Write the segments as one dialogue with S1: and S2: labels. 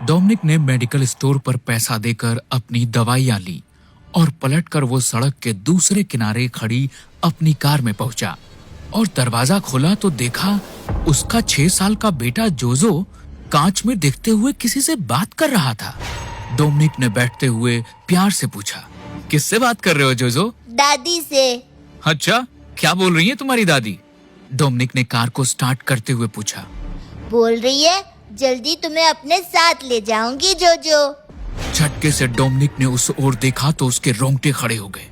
S1: Dominic ने medical store पर पैसा देकर अपनी दवाइयां ली और पलटकर वो सड़क के दूसरे किनारे खड़ी अपनी कार में पहुंचा और दरवाजा खोला तो देखा उसका 6 साल का बेटा जोजो कांच में देखते हुए किसी से बात कर रहा था। डोमिनिक ने बैठते हुए प्यार से पूछा, किससे बात कर रहे हो जोजो?
S2: दादी से।
S1: अच्छा, क्या बोल रही है तुम्हारी दादी? डोमिनिक ने कार को स्टार्ट करते हुए पूछा।
S2: बोल रही है जल्दी तुम्हें अपने साथ ले जाऊंगी जोजो।
S1: झटके से डोमिनिक ने उस ओर देखा तो उसके रोंगटे खड़े हो गए।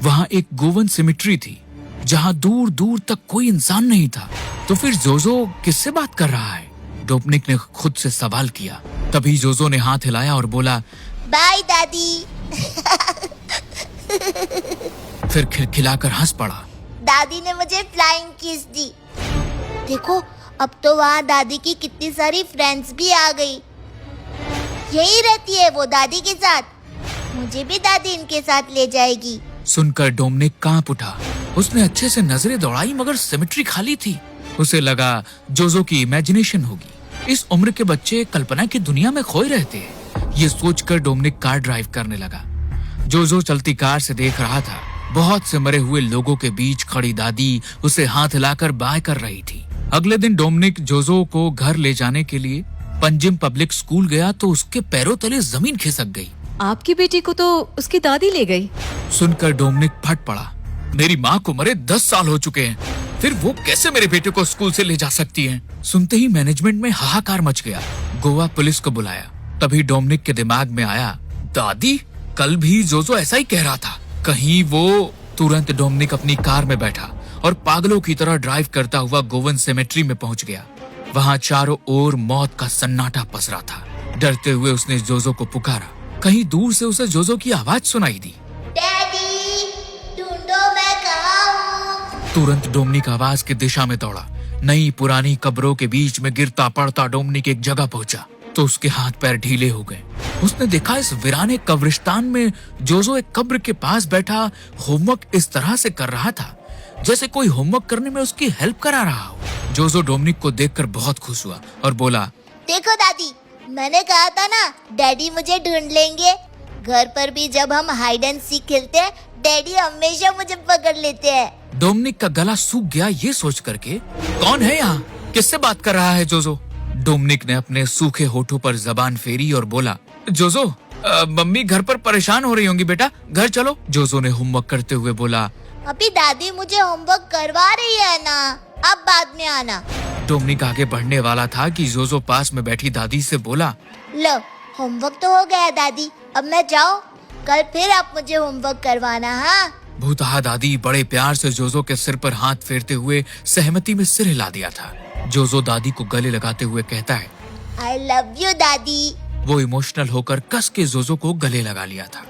S1: वहाँ एक गोवन सिमेट्री थी जहाँ दूर दूर तक कोई इंसान नहीं था। तो फिर जोजो किससे बात कर रहा है? डोमिनिक ने खुद से सवाल किया। तभी जोजो ने हाथ हिलाया और बोला,
S2: बाय दादी।
S1: फिर खिलखिलाकर हंस पड़ा।
S2: दादी ने मुझे फ्लाइंग किस दी। देखो अब तो वहाँ दादी की कितनी सारी फ्रेंड्स भी आ गई। यही रहती है वो दादी के साथ। मुझे भी दादी इनके साथ ले जाएगी।
S1: सुनकर डोमिनिक कांप उठा। उसने अच्छे से नजरें दौड़ाई मगर सिमेट्री खाली थी। उसे लगा जोजो की इमेजिनेशन होगी। इस उम्र के बच्चे कल्पना की दुनिया में खोए रहते हैं। ये सोचकर डोमिनिक कार ड्राइव करने लगा। जोजो चलती कार से देख रहा था बहुत से मरे हुए लोगों के बीच खड़ी दादी उसे हाथ हिलाकर बाय कर रही थी। अगले दिन डोमिनिक जोजो को घर ले जाने के लिए पंजिम पब्लिक स्कूल गया तो उसके पैरों तले जमीन खिसक गई।
S3: आपकी बेटी को तो उसकी दादी ले गई।
S1: सुनकर डोमिनिक फट पड़ा। मेरी माँ को मरे 10 साल हो चुके हैं, फिर वो कैसे मेरे बेटे को स्कूल से ले जा सकती हैं? सुनते ही मैनेजमेंट में हाहाकार मच गया। गोवा पुलिस को बुलाया। तभी डोमिनिक के दिमाग में आया, दादी कल भी जोजो ऐसा ही कह रहा था, कहीं वो। तुरंत डोमिनिक अपनी कार में बैठा और पागलों की तरह ड्राइव करता हुआ गोवन सेमेट्री में पहुंच गया। वहाँ चारों ओर मौत का सन्नाटा पसरा था। डरते हुए उसने जोजो को पुकारा। कहीं दूर से उसे जोजो की आवाज सुनाई दी,
S2: डैडी ढूंढो मैं कहाँ हूँ।
S1: तुरंत डोमिनिक आवाज की दिशा में दौड़ा। नई पुरानी कब्रों के बीच में गिरता पड़ता डोमिनिक एक जगह पहुंचा तो उसके हाथ पैर ढीले हो गए। उसने देखा इस वीराने कब्रिस्तान में जोजो एक कब्र के पास बैठा होमवर्क इस तरह से कर रहा था जैसे कोई होमवर्क करने में उसकी हेल्प करा रहा हो। जोजो डोमिनिक को देखकर बहुत खुश हुआ और बोला,
S2: देखो दादी, मैंने कहा था ना डैडी मुझे ढूंढ लेंगे। घर पर भी जब हम हाइड एंड सीक खेलते हैं डैडी हमेशा मुझे पकड़ लेते हैं।
S1: डोमिनिक का गला सूख गया ये सोच करके, कौन है यहाँ? किससे बात कर रहा है जोजो? डोमिनिक ने अपने सूखे होठों पर जबान फेरी और बोला, जोजो मम्मी घर पर परेशान हो रही होंगी बेटा, घर चलो। जोजो ने होमवर्क करते हुए बोला,
S2: अभी दादी मुझे होमवर्क करवा रही है ना, अब बाद में आना।
S1: डोमिनिक आगे बढ़ने वाला था कि जोजो पास में बैठी दादी से बोला,
S2: लो होमवर्क तो हो गया दादी, अब मैं जाऊँ? कल फिर आप मुझे होमवर्क करवाना। हाँ।
S1: भूतहा दादी बड़े प्यार से जोजो के सिर पर हाथ फेरते हुए सहमति में सिर हिला दिया था। जोजो दादी को गले लगाते हुए कहता है,
S2: आई लव यू दादी।
S1: वो इमोशनल होकर कस के जोजो को गले लगा लिया था।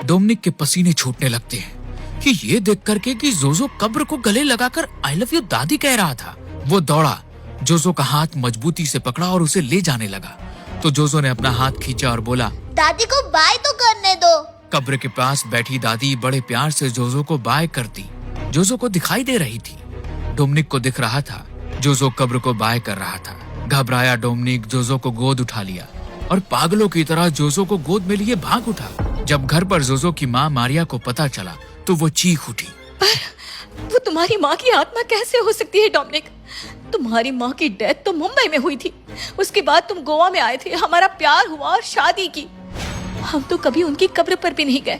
S1: डोमिनिक के पसीने छूटने लगते हैं कि ये देख करके कि जोजो कब्र को गले लगाकर आई लव यू दादी कह रहा था। वो दौड़ा, जोजो का हाथ मजबूती से पकड़ा और उसे ले जाने लगा। तो जोजो ने अपना हाथ खींचा और बोला,
S2: दादी को बाय तो करने दो।
S1: कब्र के पास बैठी दादी बड़े प्यार से जोजो को बाय करती। जोजो को दिखाई दे रही थी। डोमिनिक को दिख रहा था जोजो कब्र को बाय कर रहा था। घबराया डोमिनिक जोजो को गोद उठा लिया और पागलों की तरह जोजो को गोद में लिए भाग उठा। जब घर पर जोजो की माँ मारिया को पता चला तो वो चीख उठी,
S3: वो तुम्हारी माँ की आत्मा कैसे हो सकती है डोमिनिक? तुम्हारी माँ की डेथ तो मुंबई में हुई थी, उसके बाद तुम गोवा में आए थे, हमारा प्यार हुआ और शादी की। हम तो कभी उनकी कब्र पर भी नहीं गए।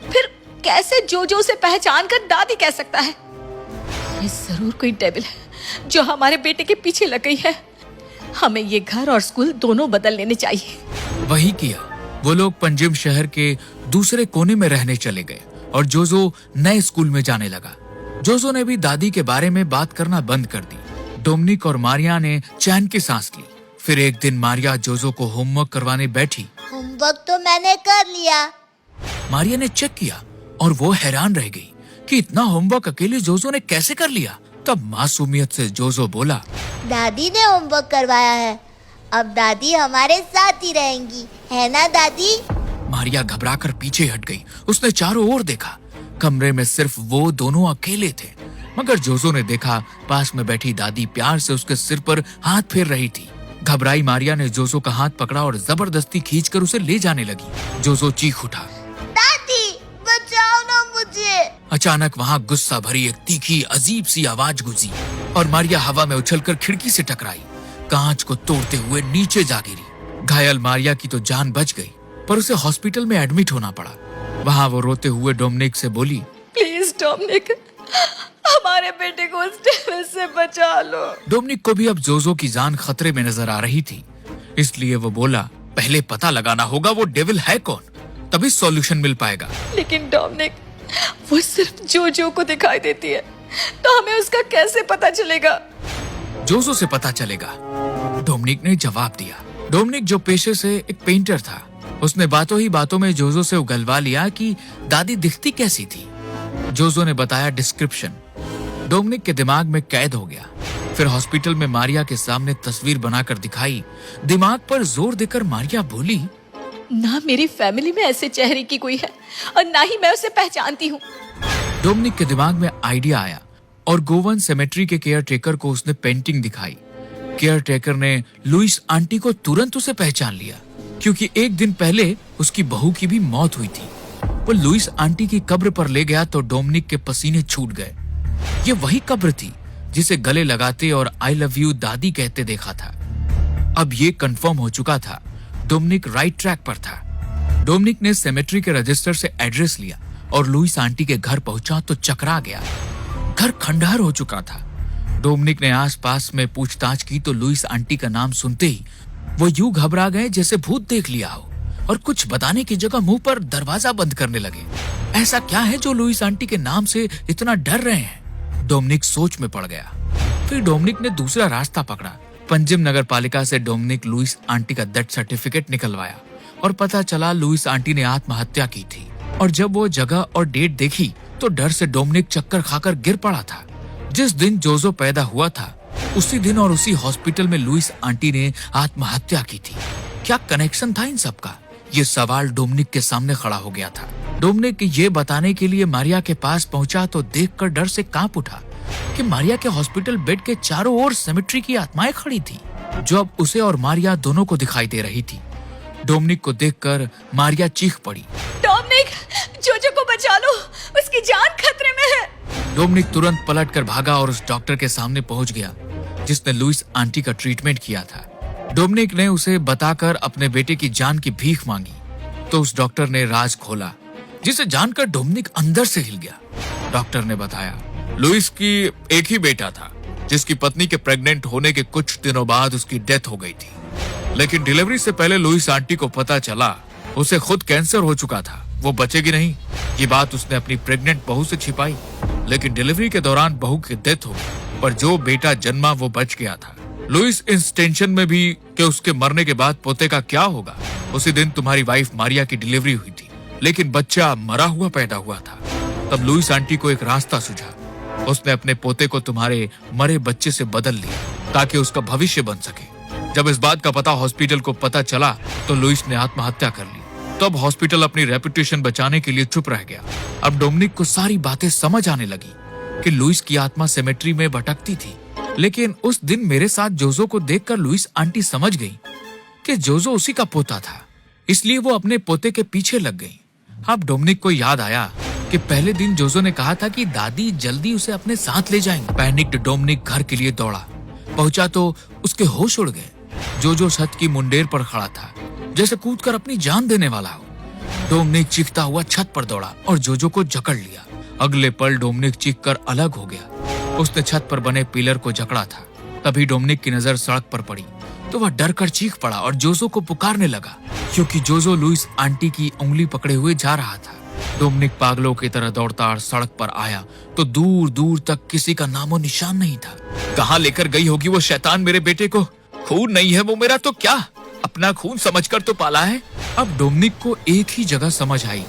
S3: फिर कैसे जोजो से पहचान कर दादी कह सकता है? ये जरूर कोई डेविल है जो हमारे बेटे के पीछे लग गई है। हमें ये घर और स्कूल दोनों बदल लेने चाहिए।
S1: वही किया। वो लोग पंजिम शहर के दूसरे कोने में रहने चले गए और जोजो नए स्कूल में जाने लगा। जोजो ने भी दादी के बारे में बात करना बंद कर दी। डोमिनिक और मारिया ने चैन की सांस ली। फिर एक दिन मारिया जोजो को होमवर्क करवाने बैठी।
S2: होमवर्क तो मैंने कर लिया।
S1: मारिया ने चेक किया और वो हैरान रह गई कि इतना होमवर्क अकेले जोजो ने कैसे कर लिया। तब मासूमियत से जोजो बोला,
S2: दादी ने होमवर्क करवाया है, अब दादी हमारे साथ ही रहेंगी, है ना दादी?
S1: मारिया घबराकर पीछे हट गई। उसने चारों ओर देखा। कमरे में सिर्फ वो दोनों अकेले थे। मगर जोजो ने देखा पास में बैठी दादी प्यार से उसके सिर पर हाथ फेर रही थी। घबराई मारिया ने जोजो का हाथ पकड़ा और जबरदस्ती खींचकर उसे ले जाने लगी। जोजो चीख उठा,
S2: दादी बचाओ ना मुझे।
S1: अचानक वहाँ गुस्सा भरी एक तीखी अजीब सी आवाज गूंजी और मारिया हवा में उछलकर खिड़की से टकराई, कांच को तोड़ते हुए नीचे जा गिरी। घायल मारिया की तो जान बच गई, पर उसे हॉस्पिटल में एडमिट होना पड़ा। वहाँ वो रोते हुए डोमिनिक से बोली,
S3: प्लीज डोमिनिक, हमारे बेटे को उस डेविल से बचा लो।
S1: डोमिनिक को भी अब जोजो की जान खतरे में नजर आ रही थी, इसलिए वो बोला, पहले पता लगाना होगा वो डेविल है कौन, तभी सॉल्यूशन मिल पाएगा।
S3: लेकिन डोमिनिक, वो सिर्फ जोजो को दिखाई देती है, तो हमें उसका कैसे पता चलेगा?
S1: जोजो से पता चलेगा, डोमिनिक ने जवाब दिया। डोमिनिक जो पेशे से एक पेंटर था, उसने बातों ही बातों में जोजो से उगलवा लिया कि दादी दिखती कैसी थी। जोजो ने बताया डिस्क्रिप्शन। डोमिनिक के दिमाग में कैद हो गया। फिर हॉस्पिटल में मारिया के सामने तस्वीर बनाकर दिखाई। दिमाग पर जोर देकर मारिया बोली,
S3: ना मेरी फैमिली में ऐसे चेहरे की कोई है और ना ही मैं उसे पहचानती हूँ।
S1: डोमिनिक के दिमाग में आइडिया आया और गोवन सेमेट्री के केयर टेकर को उसने पेंटिंग दिखाई। केयर टेकर ने लुइस आंटी को तुरंत उसे पहचान लिया, क्योंकि एक दिन पहले उसकी बहू की भी मौत हुई थी। वो लुइस आंटी की कब्र पर ले गया तो डोमिनिक के पसीने छूट गए। ये वही कब्र थी जिसे गले लगाते और आई लव यू दादी कहते देखा था। अब ये कंफर्म हो चुका था, डोमिनिक राइट ट्रैक पर था। डोमिनिक ने सेमेट्री के रजिस्टर से एड्रेस लिया और लुइस आंटी के घर पहुंचा तो चकरा गया। घर खंडहर हो चुका था। डोमिनिक ने आसपास में पूछताछ की तो लुइस आंटी का नाम सुनते ही वो यूं घबरा गए जैसे भूत देख लिया हो और कुछ बताने की जगह मुंह पर दरवाजा बंद करने लगे। ऐसा क्या है जो लुइस आंटी के नाम से इतना डर रहे हैं? डोमिनिक सोच में पड़ गया। फिर डोमिनिक ने दूसरा रास्ता पकड़ा। पंजिम नगर पालिका से डोमिनिक लुइस आंटी का डेथ सर्टिफिकेट निकलवाया और पता चला लुइस आंटी ने आत्महत्या की थी। और जब वो जगह और डेट देखी तो डर से डोमिनिक चक्कर खाकर गिर पड़ा था। जिस दिन जोजो पैदा हुआ था उसी दिन और उसी हॉस्पिटल में लुइस आंटी ने आत्महत्या की थी। क्या कनेक्शन था इन सब का? ये सवाल डोमिनिक के सामने खड़ा हो गया था। डोमिनिक ये बताने के लिए मारिया के पास पहुंचा तो देखकर डर से कांप उठा कि मारिया के हॉस्पिटल बेड के चारों ओर सेमेट्री की आत्माएं खड़ी थी, जो अब उसे और मारिया दोनों को दिखाई दे रही थी। डोमिनिक को देखकर मारिया चीख पड़ी,
S3: डोमिनिक, जोजो को बचा लो, उसकी जान खतरे में है।
S1: डोमिनिक तुरंत पलटकर भागा और उस डॉक्टर के सामने पहुंच गया जिसने लुइस आंटी का ट्रीटमेंट किया था। डोमिनिक ने उसे बताकर अपने बेटे की जान की भीख मांगी तो उस डॉक्टर ने राज खोला, जिसे जानकर डोमिनिक अंदर से हिल गया। डॉक्टर ने बताया, लुइस की एक ही बेटा था जिसकी पत्नी के प्रेग्नेंट होने के कुछ दिनों बाद उसकी डेथ हो गई थी, लेकिन डिलीवरी से पहले लुइस आंटी को पता चला उसे खुद कैंसर हो चुका था, वो बचेगी नहीं। ये बात उसने अपनी प्रेग्नेंट बहू से छिपाई, लेकिन डिलीवरी के दौरान बहू की डेथ हो गई, पर जो बेटा जन्मा वो बच गया था। लुइस इस टेंशन में भी कि उसके मरने के बाद पोते का क्या होगा। उसी दिन तुम्हारी वाइफ मारिया की डिलीवरी हुई थी, लेकिन बच्चा मरा हुआ पैदा हुआ था। तब लुइस आंटी को एक रास्ता सूझा। उसने अपने पोते को तुम्हारे मरे बच्चे से बदल लिया ताकि उसका भविष्य बन सके। जब इस बात का पता हॉस्पिटल को पता चला तो लुइस ने आत्महत्या कर ली। तब हॉस्पिटल अपनी रेपुटेशन बचाने के लिए चुप रह गया। अब डोमिनिक को सारी बातें समझ आने लगी कि लुइस की आत्मा सेमेट्री में भटकती थी। लेकिन उस दिन मेरे साथ जोजो को देखकर लुइस आंटी समझ गई कि जोजो उसी का पोता था, इसलिए वो अपने पोते के पीछे लग गई। अब डोमिनिक को याद आया कि पहले दिन जोजो ने कहा था कि दादी जल्दी उसे अपने साथ ले जाएंगे। पैनिक्ड डोमिनिक घर के लिए दौड़ा। पहुंचा तो उसके होश उड़ गए। जोजो छत की मुंडेर पर खड़ा था, जैसे कूदकर अपनी जान देने वाला हो। डोमिनिक चीखता हुआ छत पर दौड़ा और जोजो को जकड़ लिया। अगले पल डोमिनिक चीखकर अलग हो गया। उसने छत पर बने पिलर को जकड़ा था। तभी डोमिनिक की नजर सड़क पर पड़ी तो वह डर कर चीख पड़ा और जोजो को पुकारने लगा, क्योंकि जोजो लुइस आंटी की उंगली पकड़े हुए जा रहा था। डोमिनिक पागलों की तरह दौड़ता सड़क पर आया तो दूर दूर तक किसी का नामो निशान नहीं था। कहाँ लेकर गई होगी वो शैतान मेरे बेटे को? खून नहीं है वो मेरा तो क्या, अपना खून समझकर तो पाला है। अब डोमिनिक को एक ही जगह समझ आई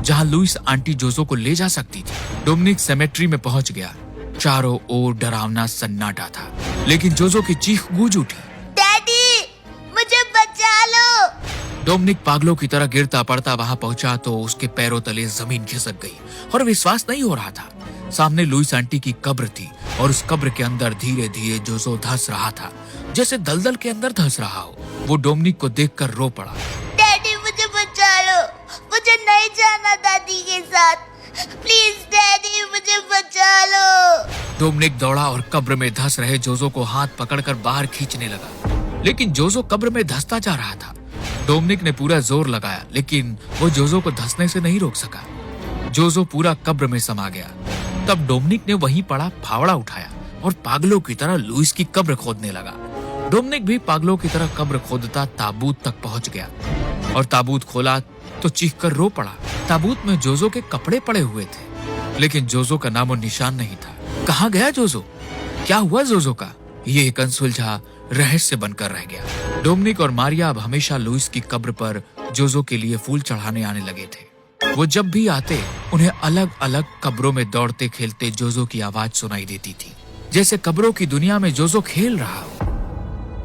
S1: जहाँ लुइस आंटी जोजो को ले जा सकती थी। डोमिनिक सेमेट्री में पहुंच गया। चारों ओर डरावना सन्नाटा था, लेकिन जोजो की चीख गूंज उठी,
S2: डैडी मुझे बचा लो।
S1: डोमिनिक पागलों की तरह गिरता पड़ता वहां पहुंचा तो उसके पैरों तले जमीन खिसक गई और विश्वास नहीं हो रहा था। सामने लुइस आंटी की कब्र थी और उस कब्र के अंदर धीरे धीरे जोजो धंस रहा था, जैसे दलदल के अंदर धंस रहा हो। वो डोमिनिक को देखकर रो पड़ा।
S2: डैडी मुझे बचा लो, मुझे नहीं जाना दादी के साथ, प्लीज डैडी मुझे बचा लो।
S1: डोमिनिक दौड़ा और कब्र में धंस रहे जोजो को हाथ पकड़कर बाहर खींचने लगा, लेकिन जोजो कब्र में धंसता जा रहा था। डोमिनिक ने पूरा जोर लगाया, लेकिन वो जोजो को धंसने से नहीं रोक सका। जोजो पूरा कब्र में समा गया। तब डोमिनिक ने वहीं पड़ा फावड़ा उठाया और पागलों की तरह लुइस की कब्र खोदने लगा। डोमिनिक भी पागलों की तरह कब्र खोदता ताबूत तक पहुंच गया और ताबूत खोला तो चीखकर रो पड़ा। ताबूत में जोजो के कपड़े पड़े हुए थे, लेकिन जोजो का नामो निशान नहीं था। कहाँ गया जोजो? क्या हुआ जोजो का? ये एक अनसुलझा रहस्य बनकर रह गया। डोमिनिक और मारिया अब हमेशा लुइस की कब्र पर जोजो के लिए फूल चढ़ाने आने लगे थे। वो जब भी आते उन्हें अलग अलग कब्रों में दौड़ते खेलते जोजो की आवाज सुनाई देती थी, जैसे कब्रों की दुनिया में जोजो खेल रहा हो।